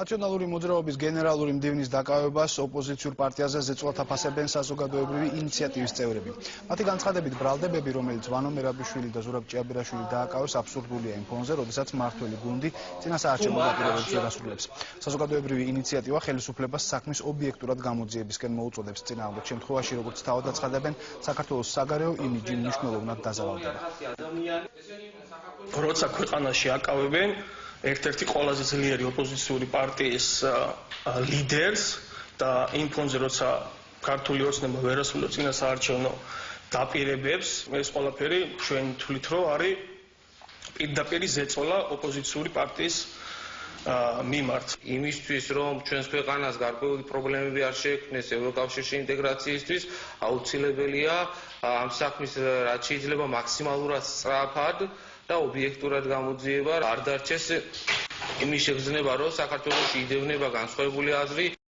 ნაციონალური მოძრაობის გენერალური მდივნის დაკავებას ოპოზიციურ პარტიაზე ზეწოლად აფასებენ საზოგადოებრივი ინიციატივის წევრები. მათი განცხადებით ბრალდებები, რომელიც ვანო მერაბიშვილი და ზურაბ ჭიაბირაშვილი დააკავეს, აბსურდულია იმ ფონზე, როდესაც მმართველი გუნდი წინასაარჩევნო დაპირებებს ვერ ასრულებს. საზოგადოებრივი ინიციატივა ხელისუფლებას საქმის ობიექტურად გამოძიებისკენ მოუწოდებს. წინააღმდეგ შემთხვევაში, როგორც თავად აცხადებენ, საქართველოს საგარეო იმიჯი მნიშვნელოვნად დაზავალდება. როცა ქვეყანაში აკავებენ ერთ-ერთი ყველაზე ძლიერი ოპოზიციური პარტიის ლიდერს და იმ ფონზე, როცა ქართული ოცნება ვერ ასრულებს წინასაარჩევნო დაპირებებს, ეს ყველაფერი ჩვენ თვლით, რომ არის პირდაპირ ზეწოლა ოპოზიციური პარტიის მიმართ. იმისთვის, რომ ჩვენს ქვეყანას გარკვეული პრობლემები არ შეექმნეს ევროკავშირში ინტეგრაციისთვის, აუცილებელია ამ საქმის რაც შეიძლება მაქსიმალურად სწრაფად და ობიექტურად გამოძიება, არ დარჩეს იმის შეგრძნება, რომ საქართველოში იდევნება განსხვავებული აზრი.